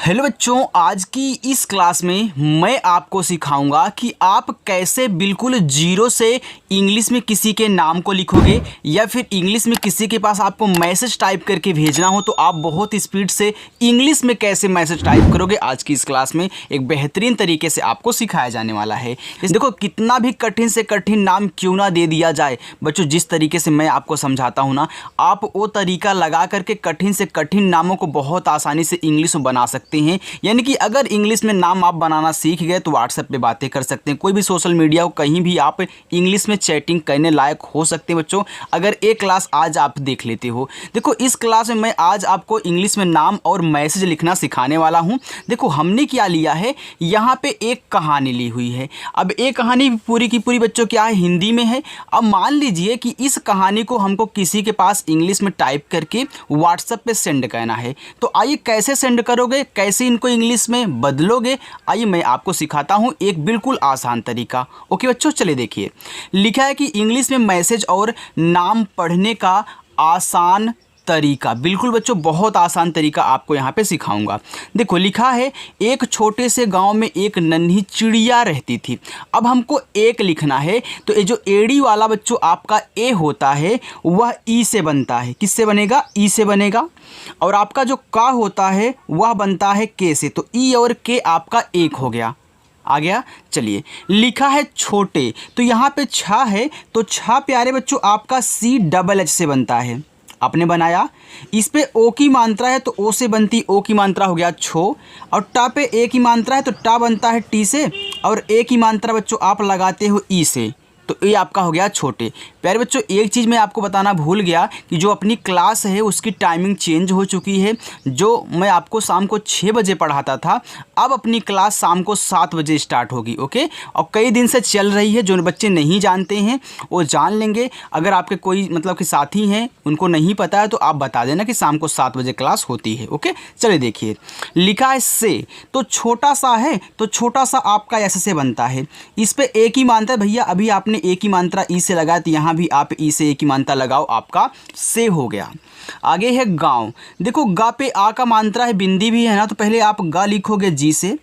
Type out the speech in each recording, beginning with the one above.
Hello बच्चों, आज की इस क्लास में मैं आपको सिखाऊंगा कि आप कैसे बिल्कुल जीरो से इंग्लिश में किसी के नाम को लिखोगे या फिर इंग्लिश में किसी के पास आपको मैसेज टाइप करके भेजना हो तो आप बहुत स्पीड से इंग्लिश में कैसे मैसेज टाइप करोगे। आज की इस क्लास में एक बेहतरीन तरीके से आपको सिखाया जाने वाला है। देखो, कितना भी कठिन से कठिन नाम क्यों ना दे दिया जाए बच्चों, जिस तरीके से मैं आपको समझाता हूँ ना, आप वो तरीका लगा करके कठिन से कठिन नामों को बहुत आसानी से इंग्लिश में बना सकते हैं। यानी कि अगर इंग्लिश में नाम आप बनाना सीख गए तो व्हाट्सएप पे बातें कर सकते हैं, कोई भी सोशल मीडिया हो कहीं भी आप इंग्लिश में चैटिंग करने लायक हो सकते हैं बच्चों, अगर एक क्लास आज आप देख लेते हो। देखो, इस क्लास में मैं आज आपको इंग्लिश में नाम और मैसेज लिखना सिखाने वाला हूं। देखो, हमने क्या लिया है, यहाँ पे एक कहानी ली हुई है। अब एक कहानी पूरी की पूरी बच्चों क्या है, हिंदी में है। अब मान लीजिए कि इस कहानी को हमको किसी के पास इंग्लिश में टाइप करके व्हाट्सएप पे सेंड करना है। तो आइए कैसे सेंड करोगे, कैसे इनको इंग्लिश में बदलोगे, आइए मैं आपको सिखाता हूं एक बिल्कुल आसान तरीका। ओके बच्चों, चलिए देखिए, लिखा है कि इंग्लिश में मैसेज और नाम पढ़ने का आसान तरीका। बिल्कुल बच्चों, बहुत आसान तरीका आपको यहाँ पे सिखाऊंगा। देखो, लिखा है एक छोटे से गांव में एक नन्ही चिड़िया रहती थी। अब हमको एक लिखना है तो ये जो एड़ी वाला बच्चों आपका ए होता है वह ई से बनता है। किससे बनेगा? ई से बनेगा। और आपका जो का होता है वह बनता है के से। तो ई और के आपका एक हो गया। आ गया। चलिए, लिखा है छोटे, तो यहाँ पे छा है, तो छा प्यारे बच्चों आपका सी डबल एच से बनता है। आपने बनाया, इस पे ओ की मात्रा है तो ओ से बनती ओ की मात्रा हो गया छो, और टा पे ए की मात्रा है तो टा बनता है टी से, और ए की मात्रा बच्चों आप लगाते हो ई से, तो ये आपका हो गया छोटे। प्यारे बच्चों, एक चीज़ मैं आपको बताना भूल गया कि जो अपनी क्लास है उसकी टाइमिंग चेंज हो चुकी है। जो मैं आपको शाम को 6 बजे पढ़ाता था, अब अपनी क्लास शाम को 7 बजे स्टार्ट होगी। ओके, और कई दिन से चल रही है। जो बच्चे नहीं जानते हैं वो जान लेंगे। अगर आपके कोई मतलब कि साथी हैं उनको नहीं पता है तो आप बता देना कि शाम को 7 बजे क्लास होती है। ओके, चलिए देखिए, लिखा है से, तो छोटा सा है तो छोटा सा आपका ऐसे से बनता है। इस पर एक ही मानता है भैया, अभी आपने ए की मात्रा ई से लगाया तो यहाँ भी आप ई से ए की मात्रा लगाओ, आपका से हो गया। आगे है गांव। देखो, गा पे आ का मात्रा है, बिंदी भी है ना, तो पहले आप गा लिखोगे जी से,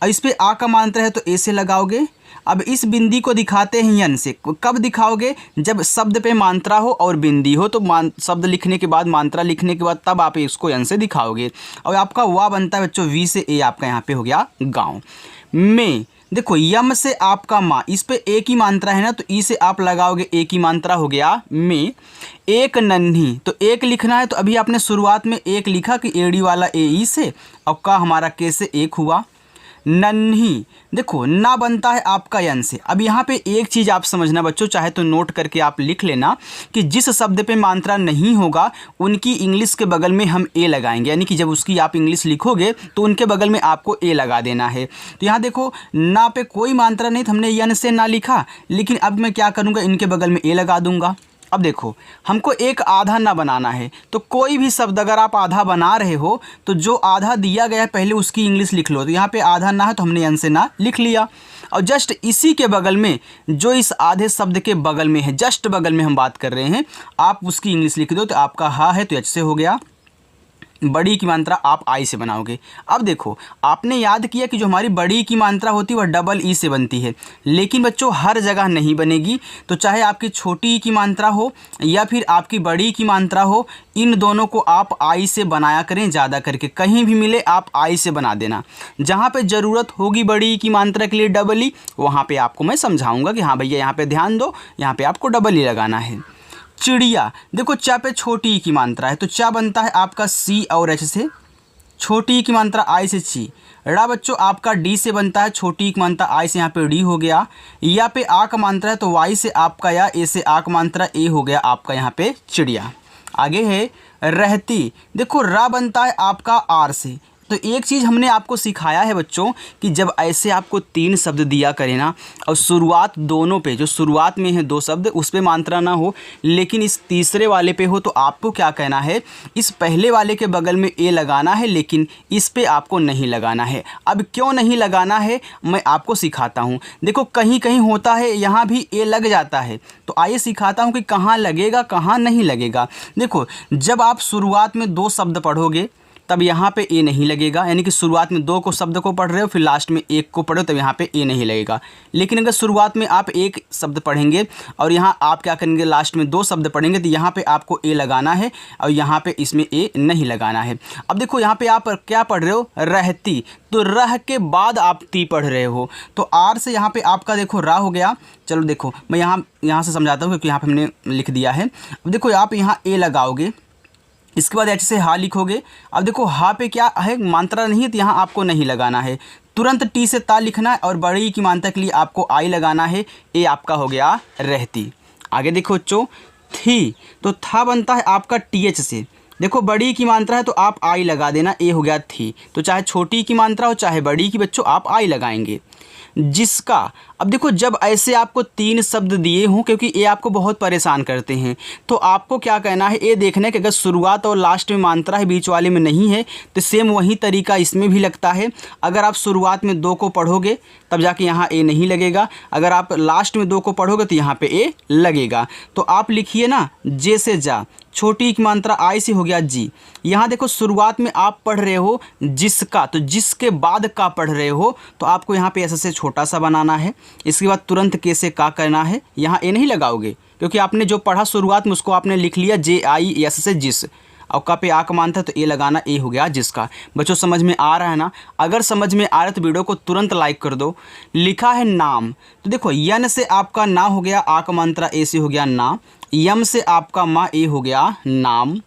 और इस पे आ का मात्रा है तो ए से लगाओगे। अब इस बिंदी को दिखाते हैं यन से। कब दिखाओगे? जब शब्द पे मात्रा हो और बिंदी हो, तो शब्द लिखने के बाद, मात्रा लिखने के बाद तब आप इसको यन से दिखाओगे। और आपका वाह बनता है बच्चों वी से, ए आपका यहाँ पे हो गया गाँव में। देखो, यम से आपका माँ, इस पे ए की मात्रा है ना, तो ई से आप लगाओगे ए की मात्रा हो गया में। एक नन्ही, तो एक लिखना है तो अभी आपने शुरुआत में एक लिखा कि एड़ी वाला ए ई से, और का हमारा के से एक हुआ। नन्ही, देखो ना बनता है आपका यन से। अब यहाँ पे एक चीज़ आप समझना बच्चों, चाहे तो नोट करके आप लिख लेना कि जिस शब्द पे मात्रा नहीं होगा उनकी इंग्लिश के बगल में हम ए लगाएंगे। यानी कि जब उसकी आप इंग्लिश लिखोगे तो उनके बगल में आपको ए लगा देना है। तो यहाँ देखो, ना पे कोई मात्रा नहीं, तो हमने यन से ना लिखा, लेकिन अब मैं क्या करूँगा, इनके बगल में ए लगा दूँगा। अब देखो, हमको एक आधा ना बनाना है, तो कोई भी शब्द अगर आप आधा बना रहे हो तो जो आधा दिया गया है पहले उसकी इंग्लिश लिख लो। तो यहाँ पे आधा ना है तो हमने यन से ना लिख लिया, और जस्ट इसी के बगल में, जो इस आधे शब्द के बगल में है, जस्ट बगल में हम बात कर रहे हैं, आप उसकी इंग्लिश लिख दो। तो आपका हा है तो एच से हो गया। बड़ी की मात्रा आप आई से बनाओगे। अब देखो, आपने याद किया कि जो हमारी बड़ी की मात्रा होती है वह डबल ई से बनती है, लेकिन बच्चों हर जगह नहीं बनेगी। तो चाहे आपकी छोटी की मात्रा हो या फिर आपकी बड़ी की मात्रा हो, इन दोनों को आप आई से बनाया करें। ज़्यादा करके कहीं भी मिले आप आई से बना देना। जहाँ पे ज़रूरत होगी बड़ी की मात्रा के लिए डबल ई, वहाँ पर आपको मैं समझाऊँगा कि हाँ भैया यहाँ पर ध्यान दो, यहाँ पर आपको डबल ई लगाना है। चिड़िया, देखो चा पे छोटी की मात्रा है तो चा बनता है आपका सी और एच से, छोटी की मात्रा आई से ची। ड़ा बच्चों आपका डी से बनता है, छोटी की मात्रा आई से, यहाँ पे डी हो गया। या पे आ का मात्रा है तो वाई से आपका या, ए से आ का मात्रा ए हो गया आपका यहाँ पे चिड़िया। आगे है रहती। देखो, रा बनता है आपका आर से। तो एक चीज़ हमने आपको सिखाया है बच्चों कि जब ऐसे आपको 3 शब्द दिया करें ना, और शुरुआत दोनों पे, जो शुरुआत में है 2 शब्द उस पे मात्रा ना हो, लेकिन इस तीसरे वाले पे हो, तो आपको क्या कहना है, इस पहले वाले के बगल में ए लगाना है, लेकिन इस पे आपको नहीं लगाना है। अब क्यों नहीं लगाना है मैं आपको सिखाता हूँ। देखो, कहीं कहीं होता है यहाँ भी ए लग जाता है, तो आइए सिखाता हूँ कि कहाँ लगेगा कहाँ नहीं लगेगा। देखो, जब आप शुरुआत में 2 शब्द पढ़ोगे तब यहाँ पे ए नहीं लगेगा, यानी कि शुरुआत में 2 को शब्द को पढ़ रहे हो फिर लास्ट में एक को पढ़ो तब यहाँ पे ए नहीं लगेगा। लेकिन अगर शुरुआत में आप एक शब्द पढ़ेंगे और यहाँ आप क्या करेंगे लास्ट में 2 शब्द पढ़ेंगे तो यहाँ पे आपको ए लगाना है और यहाँ पे इसमें ए नहीं लगाना है। अब देखो यहाँ पे आप क्या पढ़ रहे हो, रहती, तो रह के बाद आप ती पढ़ रहे हो, तो आर से यहाँ पे आपका देखो रा हो गया। चलो देखो मैं यहाँ से समझाता हूँ क्योंकि यहाँ पे हमने लिख दिया है। अब देखो आप यहाँ ए लगाओगे, इसके बाद एच से हा लिखोगे। अब देखो हा पे क्या है, मात्रा नहीं है तो यहाँ आपको नहीं लगाना है। तुरंत टी से ता लिखना है और बड़ी की मात्रा के लिए आपको आई लगाना है। ए आपका हो गया रहती। आगे देखो बच्चों थी, तो था बनता है आपका टी एच से। देखो बड़ी की मात्रा है तो आप आई लगा देना, ए हो गया थी। तो चाहे छोटी की मात्रा हो चाहे बड़ी की बच्चों आप आई लगाएंगे। जिसका, अब देखो जब ऐसे आपको 3 शब्द दिए हों, क्योंकि ये आपको बहुत परेशान करते हैं, तो आपको क्या कहना है, ये देखना है कि अगर शुरुआत और लास्ट में मात्रा है बीच वाले में नहीं है तो सेम वही तरीका इसमें भी लगता है। अगर आप शुरुआत में 2 को पढ़ोगे तब जाके यहाँ ए नहीं लगेगा, अगर आप लास्ट में 2 को पढ़ोगे तो यहाँ पे ए लगेगा। तो आप लिखिए ना जे से जा, छोटी की मात्रा आई से हो गया जी। यहाँ देखो शुरुआत में आप पढ़ रहे हो जिसका, तो जिसके बाद का पढ़ रहे हो तो आपको यहाँ पे ऐसे छोटा सा बनाना है। इसके बाद तुरंत के से का करना है, यहाँ ए नहीं लगाओगे क्योंकि आपने जो पढ़ा शुरुआत में उसको आपने लिख लिया जे आई एस से जिस, और का पे आ का मानता है तो ए लगाना, ए हो गया जिसका। बच्चों समझ में आ रहा है ना? अगर समझ में आ रहा है तो वीडियो को तुरंत लाइक कर दो। लिखा है नाम, तो देखो यन से आपका ना हो गया, आ का मात्रा ए से हो गया ना, यम से आपका मा ए हो गया नाम।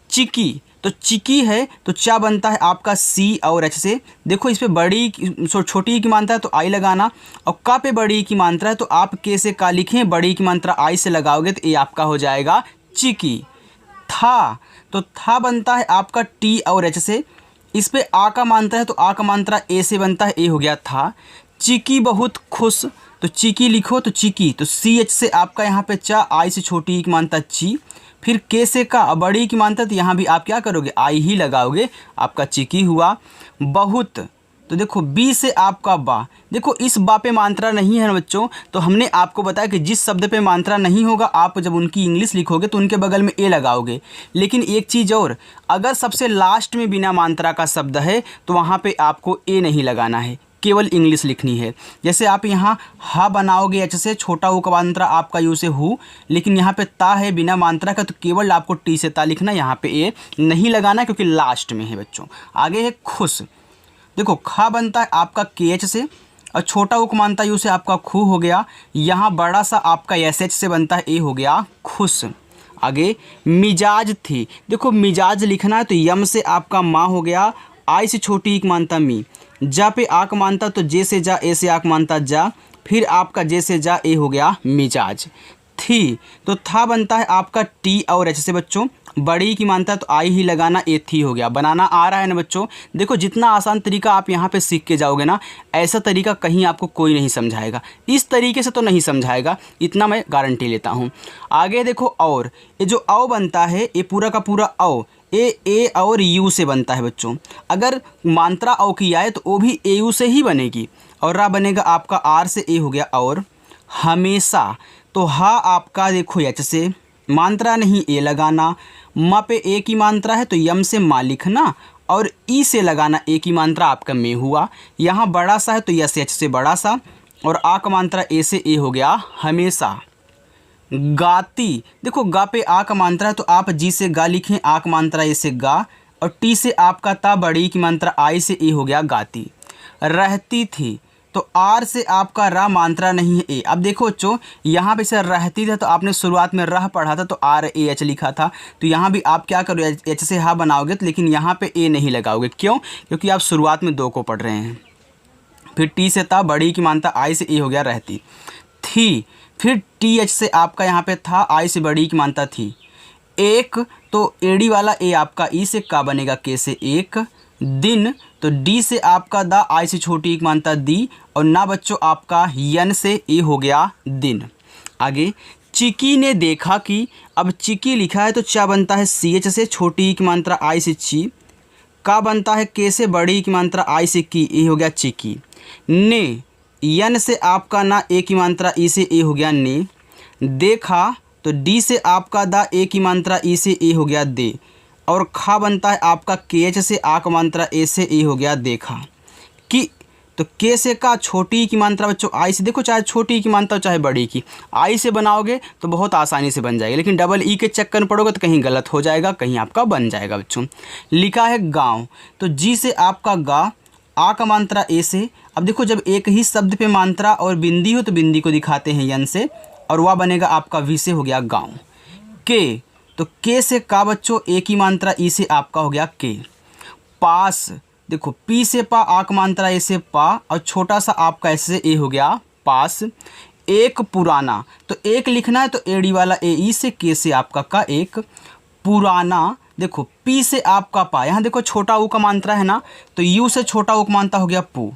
चिकी, तो चिकी है तो चा बनता है आपका सी और एच से। देखो इस पे बड़ी छोटी की मात्रा है तो आई लगाना, और का पे बड़ी की मात्रा है तो आप के से का लिखें, बड़ी की मात्रा आई से लगाओगे तो ये आपका हो जाएगा चिकी। था, तो था बनता है आपका टी और एच से। इस पे आ का मात्रा है तो आ का मात्रा ए से बनता है, ए हो गया था। चिकी बहुत खुश, तो चिकी लिखो तो चिकी, तो सी एच से आपका यहाँ पे चा, आई से छोटी की मात्रा ची, फिर के से का, बड़ी की मात्रा तो यहाँ भी आप क्या करोगे आई ही लगाओगे, आपका चिकी हुआ। बहुत, तो देखो बी से आपका बा। देखो इस बा पे मात्रा नहीं है ना बच्चों, तो हमने आपको बताया कि जिस शब्द पे मात्रा नहीं होगा आप जब उनकी इंग्लिश लिखोगे तो उनके बगल में ए लगाओगे। लेकिन एक चीज़ और, अगर सबसे लास्ट में बिना मात्रा का शब्द है तो वहाँ पे आपको ए नहीं लगाना है, केवल इंग्लिश लिखनी है। जैसे आप यहाँ हा बनाओगे एच से, छोटा ऊ का मात्रा आपका यू से हु, लेकिन यहाँ पे ता है बिना मात्रा का तो केवल आपको टी से ता लिखना, यहाँ पे ए नहीं लगाना क्योंकि लास्ट में है बच्चों। आगे है खुश, देखो खा बनता है आपका के एच से और छोटा ऊ का मात्रा यू से आपका खू हो गया। यहाँ बड़ा सा आपका एस एच से बनता है, ए हो गया खुश। आगे मिजाज थी, देखो मिजाज लिखना है तो यम से आपका माँ हो गया, आई से छोटी एक मानता मी, जा पे आक मानता तो जे से जा, ए से आक मानता जा, फिर आपका जे से जा, ए हो गया मिजाज। थी, तो था बनता है आपका टी और एच से बच्चों, बड़ी की मानता है तो आई ही लगाना, ए थी हो गया। बनाना आ रहा है ना बच्चों? देखो जितना आसान तरीका आप यहाँ पे सीख के जाओगे ना, ऐसा तरीका कहीं आपको कोई नहीं समझाएगा, इस तरीके से तो नहीं समझाएगा, इतना मैं गारंटी लेता हूँ। आगे देखो और, ये जो औ बनता है ये पूरा का पूरा औ, ए और यू से बनता है बच्चों। अगर मात्रा औ की आए तो वो भी ए यू से ही बनेगी, और रा बनेगा आपका आर से, ए हो गया और। हमेशा, तो हा आपका देखो एच से, मात्रा नहीं ए लगाना, म पे ए की मात्रा है तो यम से मा लिखना, और ई से लगाना, ए की मात्रा आपका में हुआ। यहाँ बड़ा सा है तो यस एच से बड़ा सा, और आ का मात्रा ए से, ए हो गया हमेशा। गाती, देखो गा पे आ का मात्रा है तो आप जी से गा लिखें, आ का मात्रा ए से गा, और टी से आपका ता, बड़ी की मात्रा आई से, ए हो गया गाती। रहती थी, तो आर से आपका रा मात्रा नहीं है ए। अब देखो बच्चों यहाँ पे से रहती था तो आपने शुरुआत में रह पढ़ा था तो आर ए एच लिखा था, तो यहाँ भी आप क्या करो एच से हा बनाओगे तो, लेकिन यहाँ पे ए नहीं लगाओगे। क्यों? क्योंकि आप शुरुआत में 2 को पढ़ रहे हैं। फिर टी से था, बड़ी की मात्रा आई से, ए हो गया रहती। थी, फिर टी एच से आपका यहाँ पे था, आई से बड़ी की मात्रा थी। एक, तो एडी वाला ए आपका ई से का बनेगा, के से एक। दिन, तो डी से आपका दा, आई से छोटी एक मानता दी, और ना बच्चों आपका यन से, ए हो गया दिन। आगे चिकी ने देखा कि, अब चिकी लिखा है तो चा बनता है सी एच से, छोटी की मात्रा आई से ची, का बनता है के से, बड़ी की मात्रा आई से की, ए हो गया चिकी। ने, यन से आपका ना, ए की मात्रा ई से, ए हो गया ने। देखा, तो डी से आपका दा, ए की मात्रा ई से, ए हो गया दे, और खा बनता है आपका KH से, आ का मात्रा ए से, ए हो गया देखा। कि तो के से का छोटी ई की मात्रा बच्चों आई से, देखो चाहे छोटी ई की मात्रा चाहे बड़ी की, आई से बनाओगे तो बहुत आसानी से बन जाएगी, लेकिन डबल ई के चक्कर में पड़ोगे तो कहीं गलत हो जाएगा, कहीं आपका बन जाएगा बच्चों। लिखा है गांव, तो जी से आपका गा, आ का मात्रा ए से। अब देखो जब एक ही शब्द पे मात्रा और बिंदी हो तो बिंदी को दिखाते हैं यन से, और वह बनेगा आपका वी से, हो गया गाँव। के, तो के से का बच्चों, ए की मात्रा ई से आपका हो गया के। पास, देखो पी से पा, आ का मात्रा ए से पा, और छोटा सा आपका ऐसे ए हो गया पास। एक पुराना, तो एक लिखना है तो एड़ी वाला ए ई से, के से आपका का एक। पुराना, देखो पी से आपका पा, यहाँ देखो छोटा ऊ का मात्रा है ना, तो यू से छोटा ऊ का मात्रा हो गया पू।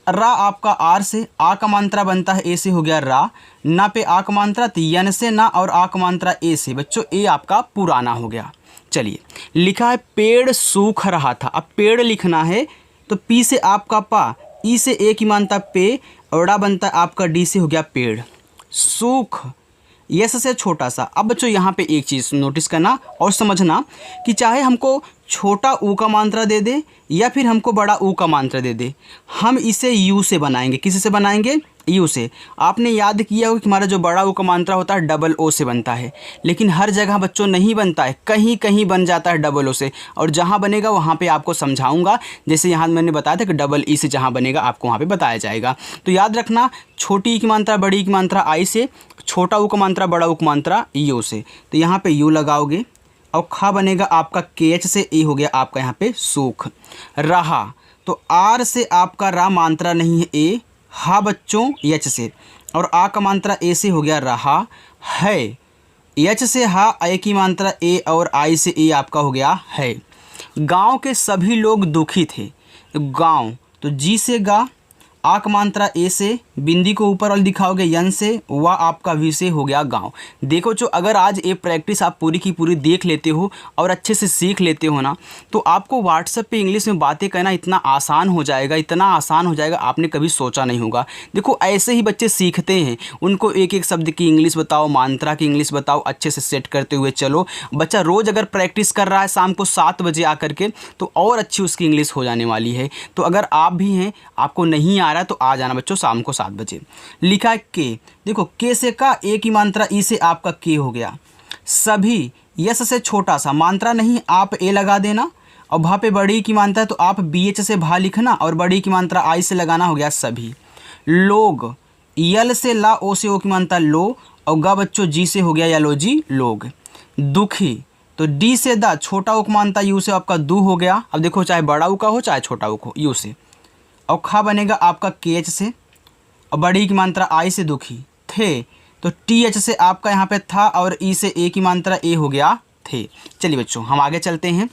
रा आपका आर से, आ का मात्रा बनता है ए से, हो गया रा। ना पे आ का मात्रा तो यन से ना, और आ का मात्रा ए से, बच्चों ए आपका पुराना हो गया। चलिए लिखा है पेड़ सूख रहा था, अब पेड़ लिखना है तो पी से आपका पा, ई से ए की मात्रा पे, और डा बनता है आपका डी से, हो गया पेड़। सूख, यस से छोटा सा। अब बच्चों यहाँ पे एक चीज़ नोटिस करना और समझना कि चाहे हमको छोटा ऊ का मात्रा दे दे या फिर हमको बड़ा ऊ का मात्रा दे दे, हम इसे यू से बनाएंगे। किसी से बनाएंगे? यू से। आपने याद किया हो कि हमारा जो बड़ा ऊ का मात्रा होता है डबल ओ से बनता है, लेकिन हर जगह बच्चों नहीं बनता है, कहीं कहीं बन जाता है डबल ओ से, और जहाँ बनेगा वहाँ पे आपको समझाऊंगा। जैसे यहाँ मैंने बताया था कि डबल ई से जहाँ बनेगा आपको वहाँ पे बताया जाएगा। तो याद रखना, छोटी ई की मात्रा बड़ी ई की मात्रा आई से, छोटा ऊ का मात्रा बड़ा ऊ का मात्रा यू से। तो यहाँ पे यू लगाओगे और खा बनेगा आपका KH से, ए हो गया आपका यहाँ पे सूख। रहा, तो आर से आपका रा मात्रा नहीं है ए, हा बच्चों एच से, और आ का मात्रा ए से, हो गया रहा है। एच से हा, ए की मात्रा ए, और आई से ए आपका हो गया है। गांव के सभी लोग दुखी थे, गांव तो जी से गा, आ का मात्रा ए से, बिंदी को ऊपर वाली दिखाओगे यन से, वह आपका वी से, हो गया गांव। देखो जो अगर आज ये प्रैक्टिस आप पूरी की पूरी देख लेते हो और अच्छे से सीख लेते हो ना, तो आपको व्हाट्सएप पे इंग्लिश में बातें करना इतना आसान हो जाएगा, इतना आसान हो जाएगा, आपने कभी सोचा नहीं होगा। देखो ऐसे ही बच्चे सीखते हैं, उनको एक एक शब्द की इंग्लिश बताओ, मात्रा की इंग्लिश बताओ, अच्छे से सेट करते हुए चलो। बच्चा रोज़ अगर प्रैक्टिस कर रहा है शाम को 7 बजे आकर के, तो और अच्छी उसकी इंग्लिश हो जाने वाली है। तो अगर आप भी हैं, आपको नहीं आ रहा है तो आ जाना बच्चों शाम को 7 बजे। लिखा है के, देखो के से का, ए की मात्रा ई से आपका के हो गया। सभी, यस से छोटा सा, मात्रा नहीं आप ए लगा देना, और भा पे बड़ी की मात्रा है तो आप BH से भा लिखना, और बड़ी की मात्रा आई से लगाना, हो गया सभी। लोग, यल से ला, ओ से ओ की मात्रा लो, और गा बच्चों जी से, हो गया या लो जी लोग। दुखी, तो डी से दा, छोटा ऊ की मात्रा यू से आपका दू हो गया। अब देखो चाहे बड़ा ऊ का हो चाहे छोटा ऊ का हो, यू से, और खा बनेगा आपका KH से, और बड़ी की मात्रा आई से दुखी। थे, तो TH से आपका यहाँ पे था, और ई से ए की मात्रा ए हो गया थे। चलिए बच्चों हम आगे चलते हैं।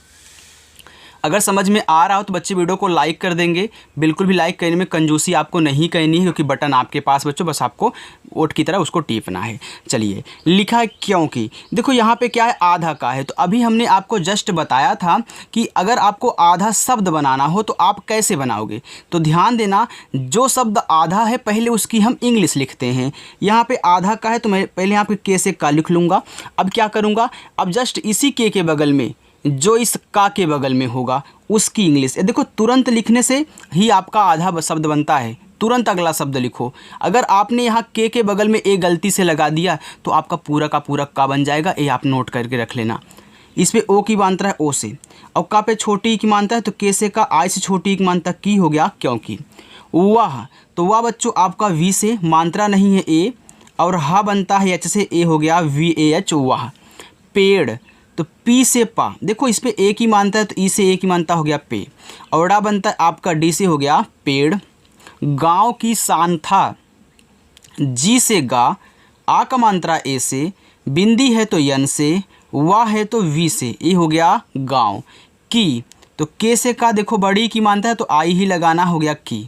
अगर समझ में आ रहा हो तो बच्चे वीडियो को लाइक कर देंगे। बिल्कुल भी लाइक करने में कंजूसी आपको नहीं करनी है, क्योंकि बटन आपके पास बच्चों, बस आपको वोट की तरह उसको टीपना है। चलिए लिखा है क्योंकि, देखो यहाँ पे क्या है, आधा का है। तो अभी हमने आपको जस्ट बताया था कि अगर आपको आधा शब्द बनाना हो तो आप कैसे बनाओगे। तो ध्यान देना, जो शब्द आधा है पहले उसकी हम इंग्लिश लिखते हैं। यहाँ पे आधा का है तो मैं पहले यहाँ पे के से का लिख लूँगा। अब क्या करूँगा, अब जस्ट इसी के बगल में जो इस का के बगल में होगा उसकी इंग्लिश, देखो तुरंत लिखने से ही आपका आधा शब्द बनता है। तुरंत अगला शब्द लिखो। अगर आपने यहाँ के बगल में ए गलती से लगा दिया तो आपका पूरा का पूरा का बन जाएगा। ये आप नोट करके रख लेना। इस पे ओ की मात्रा है ओ से, और का पे छोटी की मात्रा है तो के से का, आई से छोटी की मात्रा की, हो गया क्योंकि। वाह, तो वाह बच्चों आपका वी से, मात्रा नहीं है ए, और हा बनता है एच से, ए हो गया VAH वाह। पेड़, तो पी से पा, देखो इस पे ए की मात्रा है तो ई से ए की मात्रा हो गया पे, और डा बनता है आपका डी से, हो गया पेड़। गांव की शान था, जी से गा, आ का मात्रा ए से, बिंदी है तो यन से, वाह है तो वी से, ए हो गया गांव। की, तो के से का, देखो बड़ी की मात्रा है तो आई ही लगाना, हो गया की।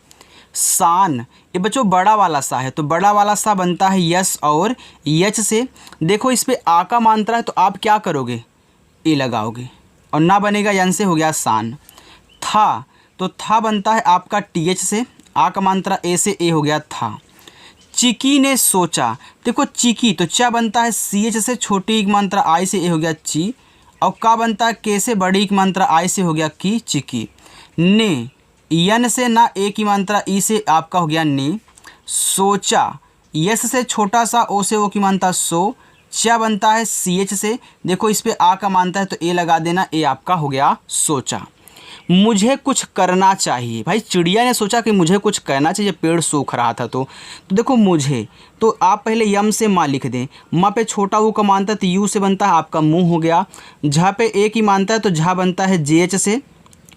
शान, ये बच्चों बड़ा वाला सा है तो बड़ा वाला सा बनता है यस और एच से। देखो इस पे आ का मात्रा है तो आप क्या करोगे, ए लगाओगे, और ना बनेगा यन से, हो गया शान। था, तो था बनता है आपका TH से, आ का मात्रा ए से, ए हो गया था। चिकी ने सोचा, देखो चिकी तो चा बनता है CH से, छोटी की मात्रा आई से, ए हो गया ची, और का बनता है के से बड़ी की मात्रा आई से हो गया की चिकी। ने यन से ना ए की मात्रा ई से आपका हो गया ने। सोचा यस से छोटा सा ओ से ओ की मात्रा सो। चा बनता है सी एच से, देखो इस पे आ का मानता है तो ए लगा देना, ए आपका हो गया सोचा। मुझे कुछ करना चाहिए, भाई चिड़िया ने सोचा कि मुझे कुछ करना चाहिए, पेड़ सूख रहा था तो देखो मुझे, तो आप पहले यम से माँ लिख दें। माँ पे छोटा ऊ का मानता है तो यू से बनता है आपका मुँह हो गया। झा पे ए की मानता है तो झा बनता है जे एच से,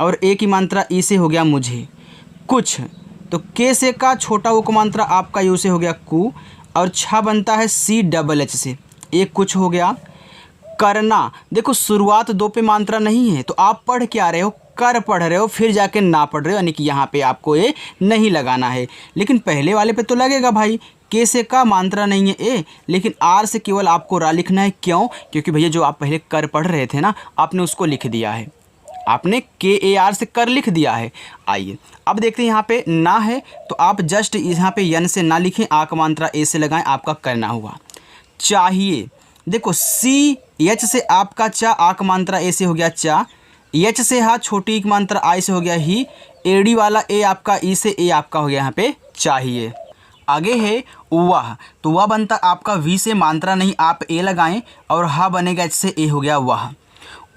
और ए की मात्रा ई से हो गया मुझे। कुछ तो के से का छोटा ऊ का मात्रा आपका यू से हो गया कु, और छा बनता है सी डबल एच से, एक कुछ हो गया। करना, देखो शुरुआत दो पे मात्रा नहीं है तो आप पढ़ के आ रहे हो, कर पढ़ रहे हो, फिर जाके ना पढ़ रहे हो, यानी कि यहाँ पे आपको ये नहीं लगाना है। लेकिन पहले वाले पे तो लगेगा भाई, के से का मात्रा नहीं है ए, लेकिन आर से केवल आपको रा लिखना है। क्यों? क्योंकि भैया जो आप पहले कर पढ़ रहे थे ना, आपने उसको लिख दिया है, आपने के ए आर से कर लिख दिया है। आइए अब देखते हैं यहाँ पे ना है तो आप जस्ट यहाँ पे यन से ना लिखें, आ का मात्रा ए से लगाएं, आपका करना हुआ। चाहिए, देखो सी एच से आपका चा, आ का मात्रा ए से हो गया चा। एच से हा छोटी की मात्रा आई से हो गया ही। एडी वाला ए आपका ई से, ए आपका हो गया यहाँ पे चाहिए। आगे है वह, तो वह बनता आपका वी से मात्रा नहीं, आप ए लगाएं, और हा बनेगा एच से, ए हो गया वह।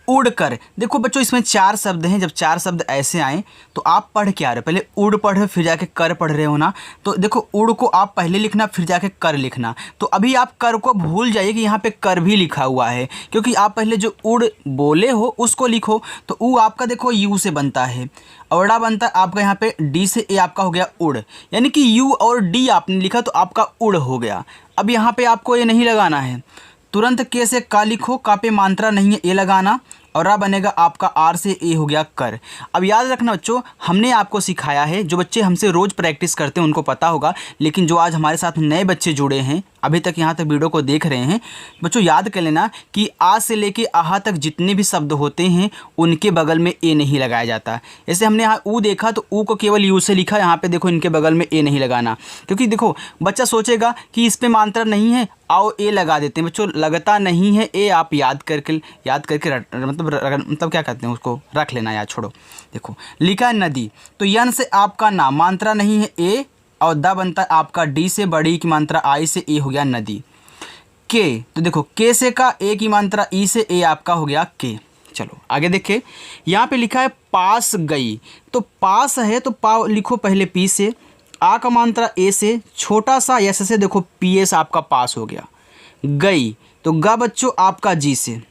उड़कर, देखो बच्चों इसमें चार शब्द हैं, जब चार शब्द ऐसे आए तो आप पढ़ के आ रहे हो, पहले उड़ पढ़े फिर जाके कर पढ़ रहे हो ना, तो देखो उड़ को आप पहले लिखना फिर जाके कर लिखना। तो अभी आप कर को भूल जाइए कि यहाँ पे कर भी लिखा हुआ है, क्योंकि आप पहले जो उड़ बोले हो उसको लिखो। तो ऊ आपका देखो यू से बनता है, औड़ा बनता है आपका यहाँ पे डी से, ए आपका हो गया उड़, यानी कि यू और डी आपने लिखा तो आपका उड़ हो गया। अब यहाँ पे आपको ये नहीं लगाना है, तुरंत के से का लिखो, का पे मात्रा नहीं है, ए लगाना, और रा बनेगा आपका आर से, ए हो गया कर। अब याद रखना बच्चों, हमने आपको सिखाया है, जो बच्चे हमसे रोज़ प्रैक्टिस करते हैं उनको पता होगा, लेकिन जो आज हमारे साथ नए बच्चे जुड़े हैं, अभी तक यहाँ तक वीडियो को देख रहे हैं, बच्चों याद कर लेना कि आ से लेके आहा तक जितने भी शब्द होते हैं उनके बगल में ए नहीं लगाया जाता। जैसे हमने यहाँ ऊ देखा तो ऊ को केवल यू से लिखा, यहाँ पे देखो इनके बगल में ए नहीं लगाना, क्योंकि देखो बच्चा सोचेगा कि इस पे मात्रा नहीं है, आओ ए लगा देते हैं। बच्चों लगता नहीं है ए, आप याद करके मतलब क्या कहते हैं उसको, रख लेना यार, छोड़ो। देखो लिखा है नदी, तो यन से आपका ना मात्रा नहीं है ए, और दा बनता है आपका डी से बड़ी की मात्रा आई से, ए हो गया नदी। के, तो देखो के से का ए की मात्रा ई से, ए आपका हो गया के। चलो आगे देखे, यहाँ पे लिखा है पास गई, तो पास है तो पा लिखो पहले पी से, आ का मात्रा ए से, छोटा सा यस से, देखो पी एस आपका पास हो गया। गई, तो गा बच्चों आपका जी से,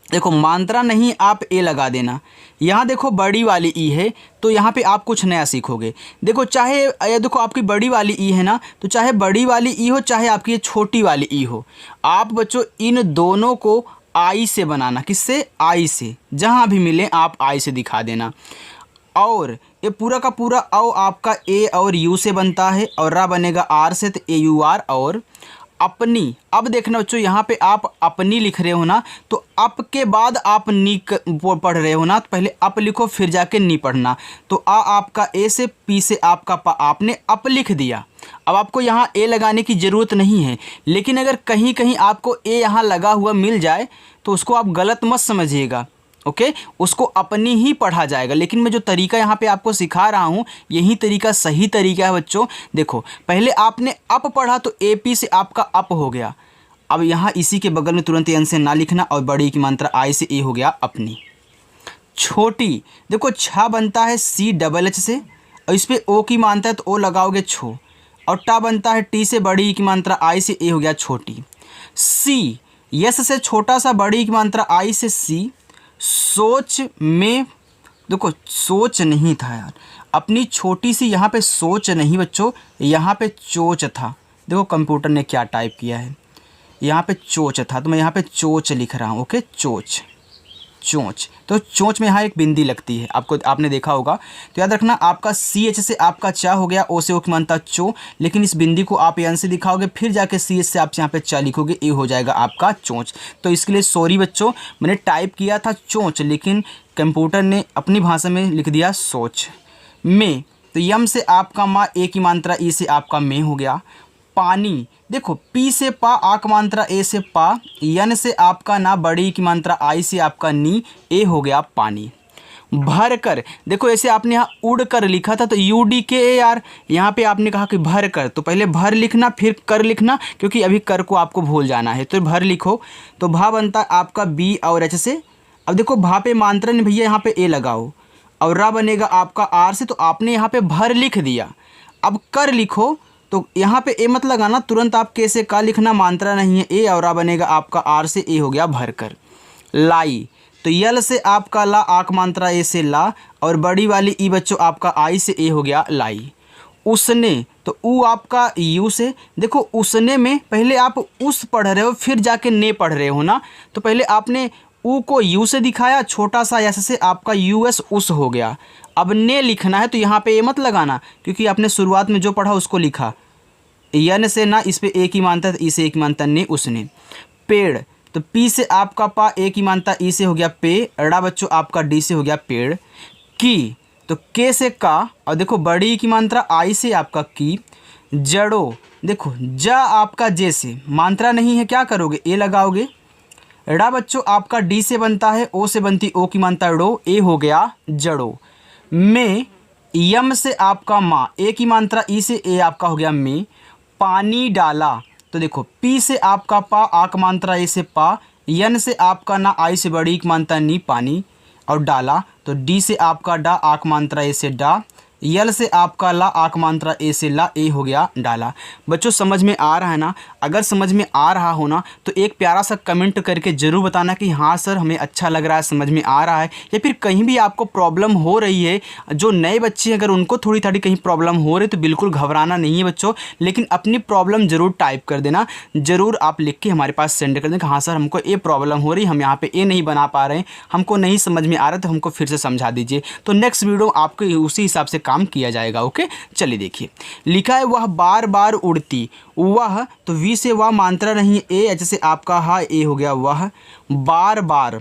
देखो मात्रा नहीं आप ए लगा देना। यहाँ देखो बड़ी वाली ई है तो यहाँ पे आप कुछ नया सीखोगे। देखो चाहे देखो आपकी बड़ी वाली ई है ना, तो चाहे बड़ी वाली ई हो चाहे आपकी ये छोटी वाली ई हो, आप बच्चों इन दोनों को आई से बनाना। किससे? आई से। जहाँ भी मिले आप आई से दिखा देना। और ये पूरा का पूरा औ आपका ए और यू से बनता है, और रा बनेगा आर से, तो ए यू आर। और अपनी, अब देखना बच्चों यहाँ पे आप अपनी लिख रहे हो ना, तो अप के बाद आप नी पढ़ रहे हो ना, तो पहले अप लिखो फिर जाके नी पढ़ना। तो आ आपका ए से, पी से आपका पा, आपने अप लिख दिया। अब आपको यहाँ ए लगाने की ज़रूरत नहीं है, लेकिन अगर कहीं कहीं आपको ए यहाँ लगा हुआ मिल जाए तो उसको आप गलत मत समझिएगा, ओके। उसको अपनी ही पढ़ा जाएगा, लेकिन मैं जो तरीका यहाँ पे आपको सिखा रहा हूँ यही तरीका सही तरीका है बच्चों। देखो पहले आपने अप पढ़ा तो ए पी से आपका अप हो गया। अब यहाँ इसी के बगल में तुरंत एन से ना लिखना, और बड़ी की मात्रा आई से, ए हो गया अपनी। छोटी, देखो छा बनता है सी डबल एच से, और इस पर ओ की मात्रा है तो ओ लगाओगे छो, और टा बनता है टी से बड़ी की मात्रा आई से, ए हो गया छोटी। सी, यस से छोटा सा बड़ी की मात्रा आई से, सी। सोच में, देखो सोच नहीं था यार, अपनी छोटी सी यहाँ पे सोच नहीं बच्चों, यहाँ पे चोच था। देखो कंप्यूटर ने क्या टाइप किया है, यहाँ पे चोच था तो मैं यहाँ पे चोच लिख रहा हूँ, ओके। चोच, चोंच, तो चोंच में यहाँ एक बिंदी लगती है, आपको आपने देखा होगा। तो याद रखना आपका सी एच से आपका चा हो गया, ओ से ओ की मानता चो, लेकिन इस बिंदी को आप एन से दिखाओगे, फिर जाके सी एच से आप यहाँ पे चा लिखोगे, ए हो जाएगा आपका चोंच। तो इसके लिए सॉरी बच्चों, मैंने टाइप किया था चोंच, लेकिन कंप्यूटर ने अपनी भाषा में लिख दिया सोच। में, तो यम से आपका माँ, ए की मात्रा ई से आपका में हो गया। पानी, देखो पी से पा, आक मात्रा ए से पा, यन से आपका ना, बड़ी की मात्रा आई से आपका नी, ए हो गया पानी। भर कर, देखो ऐसे आपने यहाँ उड़ कर लिखा था तो यू डी के ए आर, यहाँ पे आपने कहा कि भर कर, तो पहले भर लिखना फिर कर लिखना, क्योंकि अभी कर को आपको भूल जाना है। तो भर लिखो, तो भा बनता है आपका बी और एच से। अब देखो भा पे मात्रा नहीं भैया, यहाँ पे ए लगाओ, और रा बनेगा आपका आर से, तो आपने यहाँ पे भर लिख दिया। अब कर लिखो, तो यहाँ पे ए मत लगाना, तुरंत आप के से का लिखना, मात्रा नहीं है ए, और रा बनेगा आपका आर से, ए हो गया भर कर। लाई, तो यल से आपका ला, आक मात्रा ए से ला, और बड़ी वाली ई बच्चों आपका आई से, ए हो गया लाई। उसने, तो ऊ आपका यू से, देखो उसने में पहले आप उस पढ़ रहे हो फिर जाके ने पढ़ रहे हो ना, तो पहले आपने ऊ को यू से दिखाया, छोटा सा यस से आपका यूएस उस हो गया। अब ने लिखना है तो यहाँ पे ए मत लगाना, क्योंकि आपने शुरुआत में जो पढ़ा उसको लिखा। यन से ना, इस पे ए की मानता, ई से ए की मानता, ने उसने। पेड़, तो पी से आपका पा, ए की मानता, ई से हो गया पे, अड़ा बच्चों आपका डी से हो गया पेड़। की, तो के से का, और देखो बड़ी की मात्रा आई से आपका की। जड़ो, देखो जा आपका जे से, मात्रा नहीं है, क्या करोगे ए लगाओगे। ड़ा बच्चों आपका डी से बनता है, ओ से बनती ओ की मानता ड़ो, ए हो गया जड़ो। में, यम से आपका माँ, ए की मात्रा ई से, ए आपका हो गया में। पानी डाला, तो देखो पी से आपका पा, आक मात्रा ए से पा, यन से आपका ना, आई से बड़ी की मात्रा नी, पानी, और डाला, तो डी से आपका डा, आक मात्रा ए से डा, यल से आपका ला, आक मात्रा ए से ला, ए हो गया डाला। बच्चों समझ में आ रहा है ना? अगर समझ में आ रहा हो ना तो एक प्यारा सा कमेंट करके ज़रूर बताना कि हाँ सर हमें अच्छा लग रहा है, समझ में आ रहा है। या फिर कहीं भी आपको प्रॉब्लम हो रही है, जो नए बच्चे अगर उनको थोड़ी थोड़ी कहीं प्रॉब्लम हो रही है तो बिल्कुल घबराना नहीं है बच्चों, लेकिन अपनी प्रॉब्लम ज़रूर टाइप कर देना, ज़रूर आप लिख के हमारे पास सेंड कर दें कि हाँ सर हमको ये प्रॉब्लम हो रही, हम यहाँ पे ये नहीं बना पा रहे हैं, हमको नहीं समझ में आ रहा, तो हमको फिर से समझा दीजिए। तो नेक्स्ट वीडियो आपको उसी हिसाब से काम किया जाएगा। ओके चलिए देखिए, लिखा है वह बार बार उड़ती, वह तो वी से वह मात्रा नहीं, ए एच से आपका हा, ए हो गया वह। बार बार,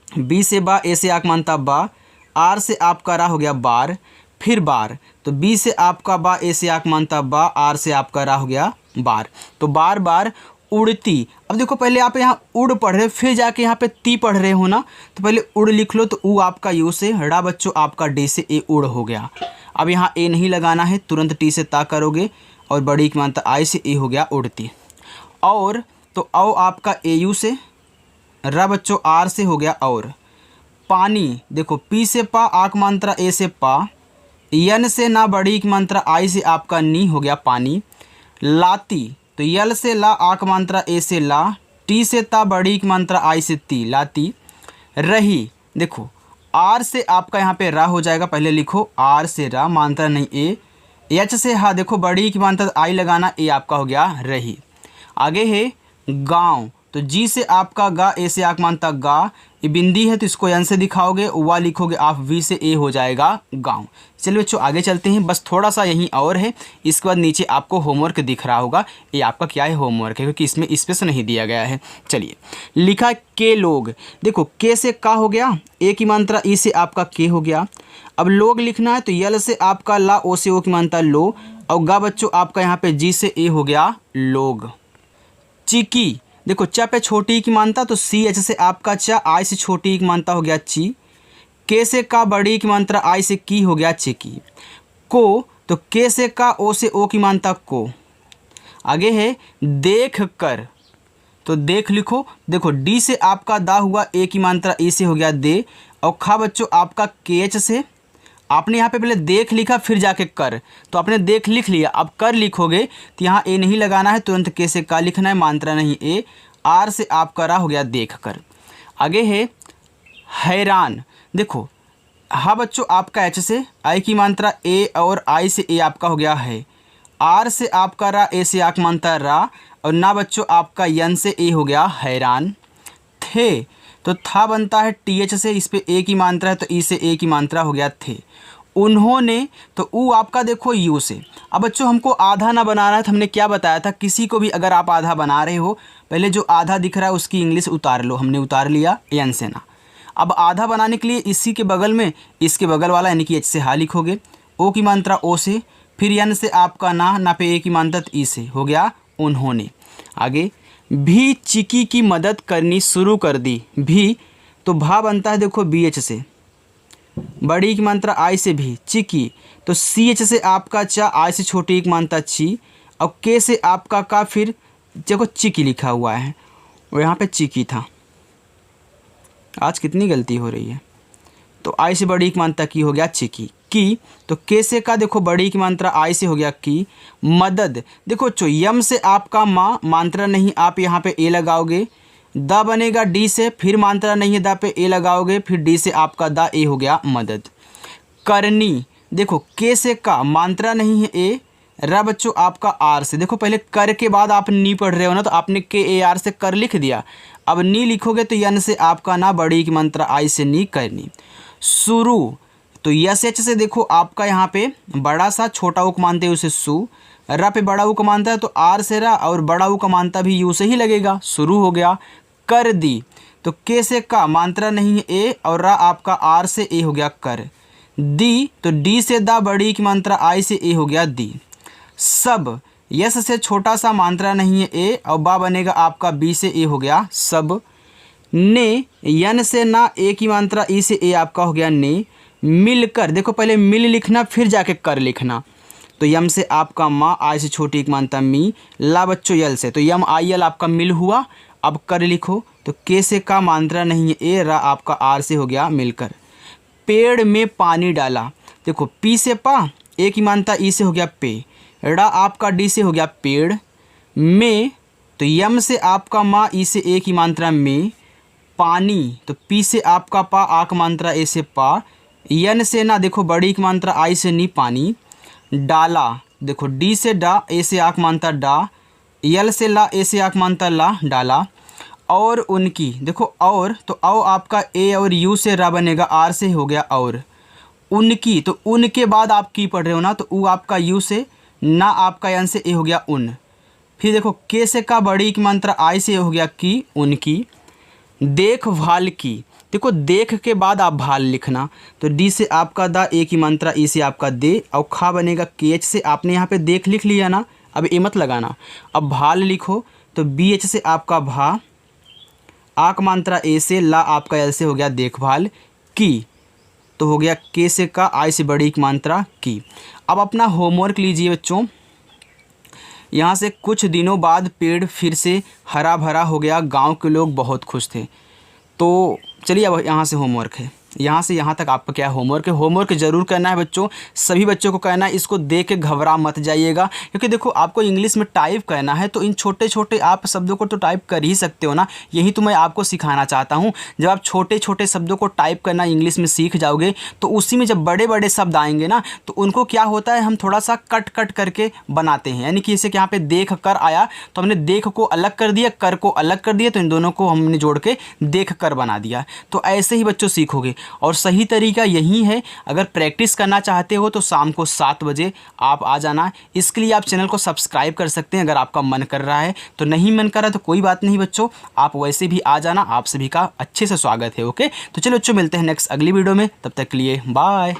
बी से बा, ए से आक मानता बा, आर से आपका रा हो गया बार। फिर बार, तो बी से आपका बा, ए से आक मानता बा, आर से आपका रा हो गया बार। तो बार बार उड़ती, अब देखो पहले आप यहाँ उड़ पढ़ रहे हो फिर जाके यहाँ पे ती पढ़ रहे हो ना, तो पहले उड़ लिख लो, तो ऊ आपका यू से, ड़ा बच्चों आपका डी से, ए उड़ हो गया। अब यहाँ ए नहीं लगाना है, तुरंत टी से ता करोगे, और बड़ी की मानता आई से, ए हो गया उड़ती। और तो औ आपका ए यू से, रा बच्चों आर से हो गया और। पानी, देखो पी से पा, आक मात्रा ए से पा, यन से ना, बड़ी की मात्रा आई से आपका नी, हो गया पानी। लाती, तो यल से ला, आक मात्रा ए से ला, टी से ता, बड़ी की मात्रा आई से ती, लाती। रही, देखो आर से आपका यहाँ पे रा हो जाएगा, पहले लिखो आर से रा, मात्रा नहीं ए। एच से हा, देखो बड़ी की मात्रा आई लगाना, ए आपका हो गया रही। आगे है गांव, तो जी से आपका गा, ए से आक मानता गा, ये बिंदी है तो इसको एन से दिखाओगे, वा लिखोगे आप, वी से ए हो जाएगा गांव। चलिए बच्चों आगे चलते हैं, बस थोड़ा सा यहीं और है, इसके बाद नीचे आपको होमवर्क दिख रहा होगा, ये आपका क्या है होमवर्क है, क्योंकि इसमें स्पेस नहीं दिया गया है। चलिए लिखा के लोग, देखो के से का हो गया, ए की मात्रा ई से आपका के हो गया। अब लोग लिखना है तो यल से आपका ला, ओ से ओ की मात्रा लो, और गा बच्चों आपका यहाँ पे जी से ए हो गया लोग। चिकी, देखो चा पे छोटी की मानता, तो सी एच से आपका चा, आई से छोटी की मानता हो गया ची। के से का, बड़ी की मात्रा आई से की, हो गया चिकी। को, तो के से का, ओ से ओ की मानता को। आगे है देख कर, तो देख लिखो, देखो डी से आपका दा हुआ, ए की मात्रा ए से हो गया दे, और खा बच्चों आपका के एच से, आपने यहाँ पे पहले देख लिखा फिर जाके कर, तो आपने देख लिख लिया, अब कर लिखोगे तो यहाँ ए नहीं लगाना है, तुरंत के से का लिखना है, मात्रा नहीं ए। आर से आपका रा हो गया देख कर। आगे है हैरान, देखो हा बच्चों आपका एच से, आई की मात्रा ए, और आई से ए आपका हो गया है। आर से आपका रा, ए से आक मानता रा, और ना बच्चों आपका यन से ए हो गया हैरान। थे, तो था बनता है टी एच से, इस पे ए की मात्रा है तो ई से ए की मात्रा हो गया थे। उन्होंने, तो ऊ आपका देखो यू से। अब बच्चों हमको आधा ना बनाना है, तो हमने क्या बताया था, किसी को भी अगर आप आधा बना रहे हो, पहले जो आधा दिख रहा है उसकी इंग्लिश उतार लो, हमने उतार लिया एन से ना। अब आधा बनाने के लिए इसी के बगल में इसके बगल वाला यानी कि एच से हा लिखोगे, ओ की मात्रा ओ से, फिर यन से आपका ना पे ए की मानता तो ई से हो गया उन्होंने। आगे भी चिकी की मदद करनी शुरू कर दी। भी तो भा बनता है देखो बी एच से, बड़ी की मात्रा आई से भी, चिकी तो सी एच से आपका चा, आई से छोटी की मात्रा ची, और के से आपका का, फिर देखो चिकी लिखा हुआ है और यहाँ पे चिकी था। आज कितनी गलती हो रही है। तो आई से बड़ी की मात्रा की हो गया चिकी। की तो के से का देखो बड़ी की मात्रा आई से हो गया की। मदद देखो यम से आपका माँ मात्रा नहीं, आप यहाँ पे ए लगाओगे, द बनेगा डी से, फिर मात्रा नहीं है द पे ए लगाओगे, फिर डी से आपका द ए हो गया मदद। करनी देखो के से का मात्रा नहीं है ए, रा बच्चों आपका आर से, देखो पहले कर के बाद आप नी पढ़ रहे हो ना, तो आपने के ए आर से कर लिख दिया, अब नी लिखोगे तो यन से आपका ना बड़ी की मात्रा आई से नी करनी। शुरू तो यस एच से देखो आपका यहाँ पे बड़ा सा छोटा ऊ को मानते हैं उसे सु, रा पे बड़ा ऊ को मानता है तो आर से रा, और बड़ा ऊ का मानता भी यू से ही लगेगा, शुरू हो गया। कर दी तो के से का मात्रा नहीं है ए, और रा आपका आर से ए हो गया कर। दी तो डी से दा, बड़ी की मात्रा आई से ए हो गया दी। सब यस से छोटा सा मात्रा नहीं है ए, और बा बनेगा आपका बी से ए हो गया सब। ने यन से ना ए की मात्रा ई से ए आपका हो गया ने। मिलकर देखो पहले मिल लिखना फिर जाके कर लिखना, तो यम से आपका माँ, आई से छोटी एक मानता मी, ला बच्चों यल से, तो यम आई यल आपका मिल हुआ। अब कर लिखो तो के से का मात्रा नहीं है ए, रा आपका आर से हो गया मिलकर। पेड़ में पानी डाला देखो पी से पा, ए की मानता ई से हो गया पे, रा आपका डी से हो गया पेड़। में तो यम से आपका माँ, ई से ए की मात्रा में, पानी तो पी से आपका पा, आ की मात्रा ए से पा, यन से ना देखो बड़ी की मात्रा आई से नी पानी। डाला देखो डी से डा, ए से आक मानता डा, यल से ला, ए से आक मानता ला डाला। और उनकी देखो और तो औ आपका ए और यू से रा बनेगा, आर से हो गया और। उनकी तो उनके बाद आप की पढ़ रहे हो ना, तो ऊ आपका यू से, ना आपका यन से ए हो गया उन। फिर देखो के से का बड़ी की मात्रा आई से हो गया की उनकी। देखभाल की देखो देख के बाद आप भाल लिखना, तो डी से आपका दा, ए की मात्रा ई से आपका दे, और खा बनेगा के एच से, आपने यहाँ पे देख लिख लिया ना, अब ए मत लगाना। अब भाल लिखो तो बी एच से आपका भा, आक मात्रा ए से, ला आपका एल से हो गया देखभाल की, तो हो गया के से का आई से बड़ी की मात्रा की। अब अपना होमवर्क लीजिए बच्चों। यहाँ से कुछ दिनों बाद पेड़ फिर से हरा भरा हो गया, गांव के लोग बहुत खुश थे। तो चलिए अब यहाँ से होमवर्क है, यहाँ से यहाँ तक आपका क्या होमवर्क है। होमवर्क ज़रूर करना है बच्चों, सभी बच्चों को कहना है। इसको देख के घबरा मत जाइएगा, क्योंकि देखो आपको इंग्लिश में टाइप करना है, तो इन छोटे छोटे आप शब्दों को तो टाइप कर ही सकते हो ना, यही तो मैं आपको सिखाना चाहता हूँ। जब आप छोटे छोटे शब्दों को टाइप करना इंग्लिश में सीख जाओगे, तो उसी में जब बड़े बड़े शब्द आएंगे ना, तो उनको क्या होता है, हम थोड़ा सा कट कट करके बनाते हैं। यानी कि जैसे कि यहाँ पे देख कर आया, तो हमने देख को अलग कर दिया, कर को अलग कर दिया, तो इन दोनों को हमने जोड़ के देख कर बना दिया। तो ऐसे ही बच्चों सीखोगे, और सही तरीका यही है। अगर प्रैक्टिस करना चाहते हो तो शाम को 7 बजे आप आ जाना। इसके लिए आप चैनल को सब्सक्राइब कर सकते हैं अगर आपका मन कर रहा है। तो नहीं मन कर रहा तो कोई बात नहीं बच्चों, आप वैसे भी आ जाना। आप सभी का अच्छे से स्वागत है। ओके, तो चलो बच्चों मिलते हैं नेक्स्ट अगली वीडियो में, तब तक के लिए बाय।